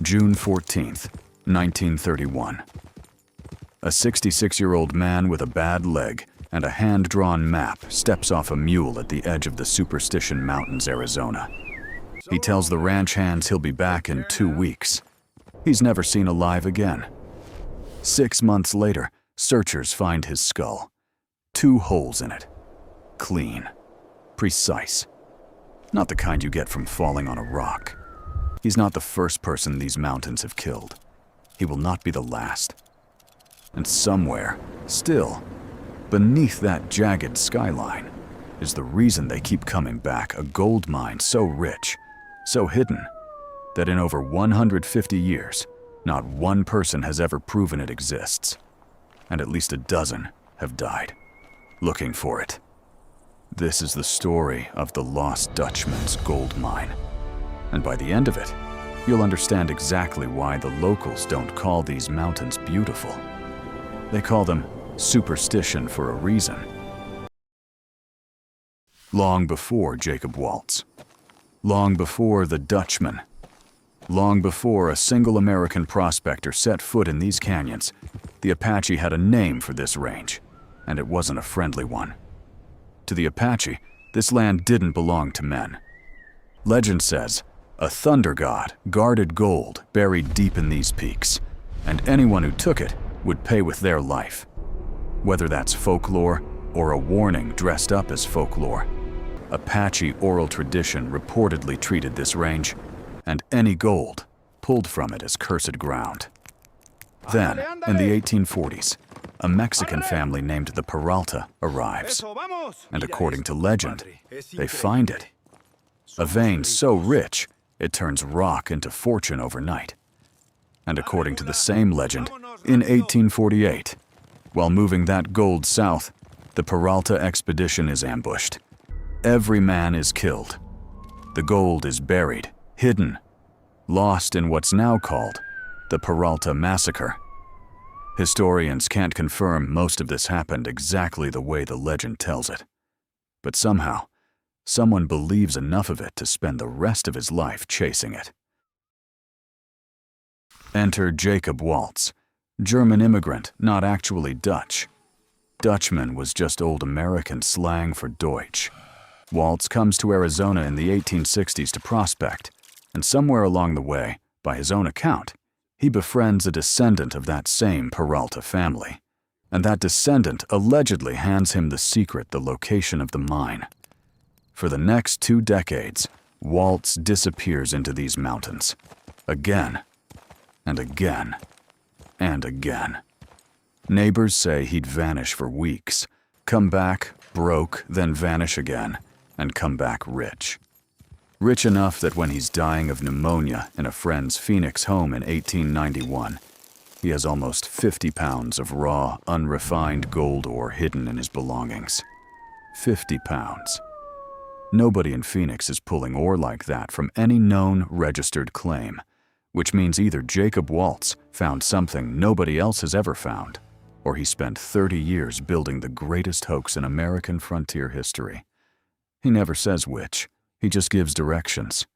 June 14th, 1931. A 66-year-old man with a bad leg and a hand-drawn map steps off a mule at the edge of the Superstition Mountains, Arizona. He tells the ranch hands he'll be back in 2 weeks. He's never seen alive again. 6 months later, searchers find his skull. 2 holes in it. Clean. Precise. Not the kind you get from falling on a rock. He's not the first person these mountains have killed. He will not be the last. And somewhere, still, beneath that jagged skyline, is the reason they keep coming back, a gold mine so rich, so hidden, that in over 150 years, not one person has ever proven it exists, and at least a dozen have died, looking for it. This is the story of the Lost Dutchman's Gold Mine, and by the end of it, you'll understand exactly why the locals don't call these mountains beautiful. They call them Superstition for a reason. Long before Jacob Waltz, long before the Dutchman, long before a single American prospector set foot in these canyons, the Apache had a name for this range, and it wasn't a friendly one. To the Apache, this land didn't belong to men. Legend says, a thunder god guarded gold buried deep in these peaks, and anyone who took it would pay with their life. Whether that's folklore or a warning dressed up as folklore, Apache oral tradition reportedly treated this range and any gold pulled from it as cursed ground. Then, in the 1840s, a Mexican family named the Peralta arrives, and according to legend, they find it. A vein so rich, it turns rock into fortune overnight. And according to the same legend, in 1848, while moving that gold south, the Peralta expedition is ambushed. Every man is killed. The gold is buried, hidden, lost in what's now called the Peralta Massacre. Historians can't confirm most of this happened exactly the way the legend tells it. But somehow, someone believes enough of it to spend the rest of his life chasing it. Enter Jacob Waltz, German immigrant, not actually Dutch. Dutchman was just old American slang for Deutsch. Waltz comes to Arizona in the 1860s to prospect, and somewhere along the way, by his own account, he befriends a descendant of that same Peralta family. And that descendant allegedly hands him the secret, the location of the mine. For the next 2 decades, Waltz disappears into these mountains. Again, and again, and again. Neighbors say he'd vanish for weeks, come back broke, then vanish again, and come back rich. Rich enough that when he's dying of pneumonia in a friend's Phoenix home in 1891, he has almost 50 pounds of raw, unrefined gold ore hidden in his belongings. 50 pounds. Nobody in Phoenix is pulling ore like that from any known registered claim, which means either Jacob Waltz found something nobody else has ever found, or he spent 30 years building the greatest hoax in American frontier history. He never says which, he just gives directions.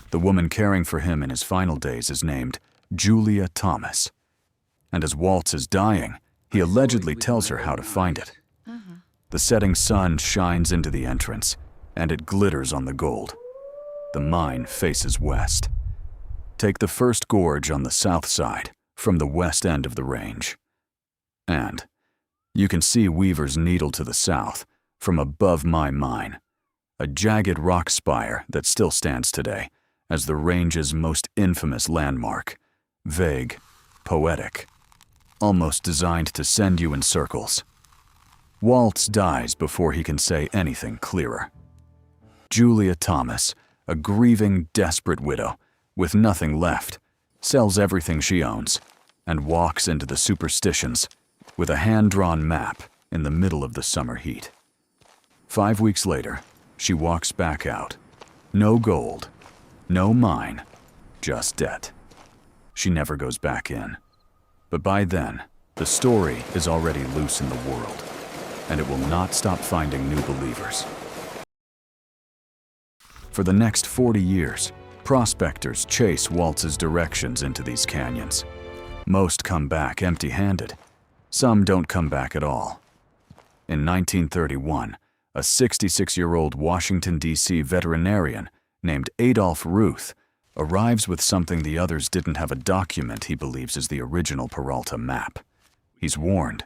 The woman caring for him in his final days is named Julia Thomas, and as Waltz is dying, he allegedly tells her how to find it. The setting sun shines into the entrance, and it glitters on the gold. The mine faces west. Take the first gorge on the south side, from the west end of the range. And you can see Weaver's Needle to the south, from above my mine, a jagged rock spire that still stands today as the range's most infamous landmark, vague, poetic, almost designed to send you in circles. Waltz dies before he can say anything clearer. Julia Thomas, a grieving, desperate widow, with nothing left, sells everything she owns, and walks into the Superstitions with a hand-drawn map in the middle of the summer heat. 5 weeks later, she walks back out. No gold, no mine, just debt. She never goes back in. But by then, the story is already loose in the world, and it will not stop finding new believers. For the next 40 years, Prospectors chase Waltz's directions into these canyons. Most come back empty-handed. Some don't come back at all. In 1931, a 66-year-old Washington, D.C. veterinarian named Adolph Ruth arrives with something the others didn't have a document he believes is the original Peralta map. He's warned.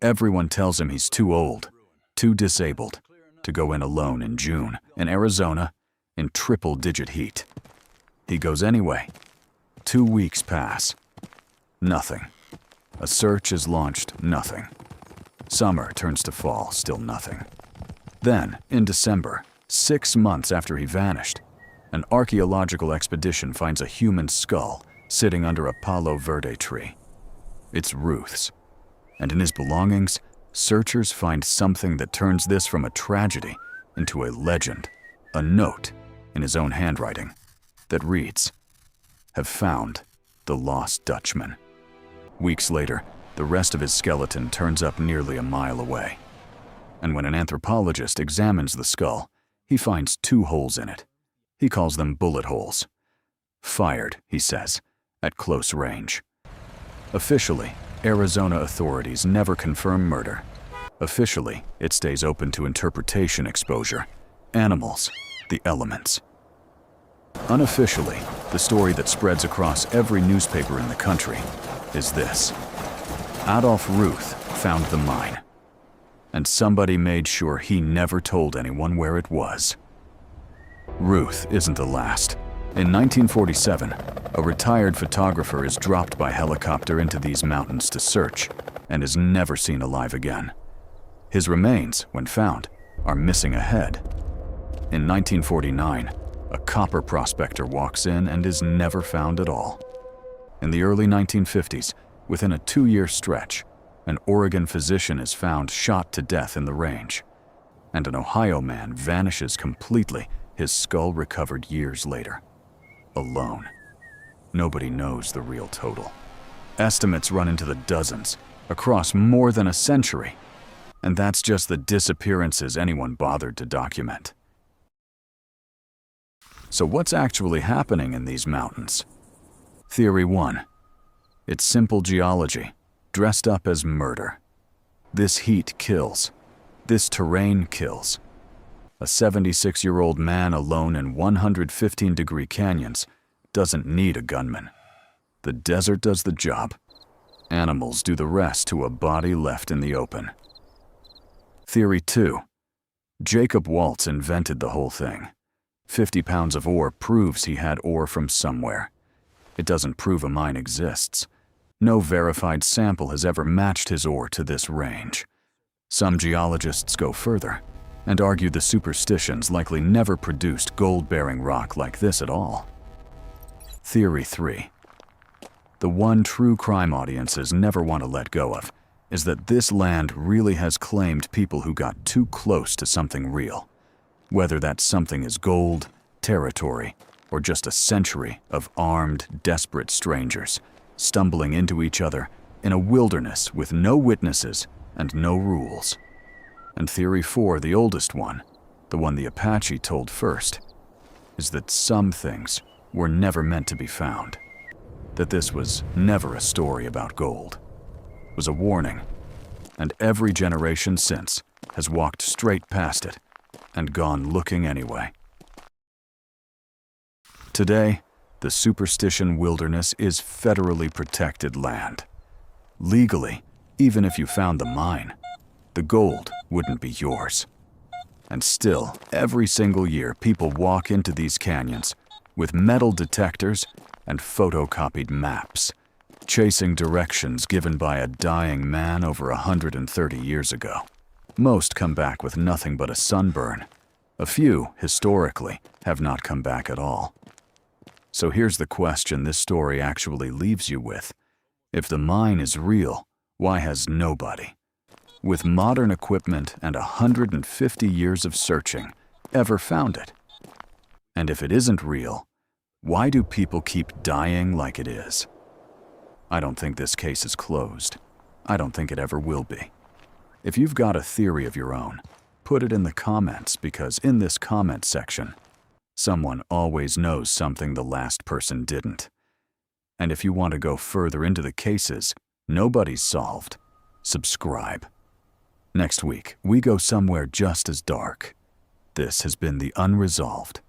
Everyone tells him he's too old, too disabled, to go in alone in June, in Arizona, in triple-digit heat. He goes anyway. 2 weeks pass. Nothing. A search is launched, nothing. Summer turns to fall, still nothing. Then, in December, 6 months after he vanished, an archaeological expedition finds a human skull sitting under a Palo Verde tree. It's Ruth's. And in his belongings, searchers find something that turns this from a tragedy into a legend, a note in his own handwriting that reads, "Have found the Lost Dutchman." Weeks later, the rest of his skeleton turns up nearly a mile away. And when an anthropologist examines the skull, he finds 2 holes in it. He calls them bullet holes. Fired, he says, at close range. Officially, Arizona authorities never confirm murder. Officially, it stays open to interpretation exposure. Animals, the elements. Unofficially, the story that spreads across every newspaper in the country is this. Adolph Ruth found the mine. And somebody made sure he never told anyone where it was. Ruth isn't the last. In 1947, a retired photographer is dropped by helicopter into these mountains to search and is never seen alive again. His remains, when found, are missing a head. In 1949, a copper prospector walks in and is never found at all. In the early 1950s, within a 2-year stretch, an Oregon physician is found shot to death in the range, and an Ohio man vanishes completely, his skull recovered years later. Alone. Nobody knows the real total. Estimates run into the dozens, across more than a century, and that's just the disappearances anyone bothered to document. So what's actually happening in these mountains? Theory 1. It's simple geology, dressed up as murder. This heat kills. This terrain kills. A 76-year-old man alone in 115-degree canyons doesn't need a gunman. The desert does the job. Animals do the rest to a body left in the open. Theory 2. Jacob Waltz invented the whole thing. 50 pounds of ore proves he had ore from somewhere. It doesn't prove a mine exists. No verified sample has ever matched his ore to this range. Some geologists go further and argue the Superstitions likely never produced gold-bearing rock like this at all. Theory 3. The one true crime audiences never want to let go of is that this land really has claimed people who got too close to something real. Whether that something is gold, territory, or just a century of armed, desperate strangers stumbling into each other in a wilderness with no witnesses and no rules. And Theory 4, the oldest one, the one the Apache told first, is that some things were never meant to be found. That this was never a story about gold. It was a warning, and every generation since has walked straight past it and gone looking anyway. Today, the Superstition Wilderness is federally protected land. Legally, even if you found the mine, the gold wouldn't be yours. And still, every single year, people walk into these canyons with metal detectors and photocopied maps, chasing directions given by a dying man over 130 years ago. Most come back with nothing but a sunburn. A few, historically, have not come back at all. So here's the question this story actually leaves you with. If the mine is real, why has nobody, with modern equipment and 150 years of searching, ever found it? And if it isn't real, why do people keep dying like it is? I don't think this case is closed. I don't think it ever will be. If you've got a theory of your own, put it in the comments, because in this comment section, Someone always knows something the last person didn't. And if you want to go further into the cases nobody's solved, subscribe. Next week, we go somewhere just as dark. This has been the Unresolved.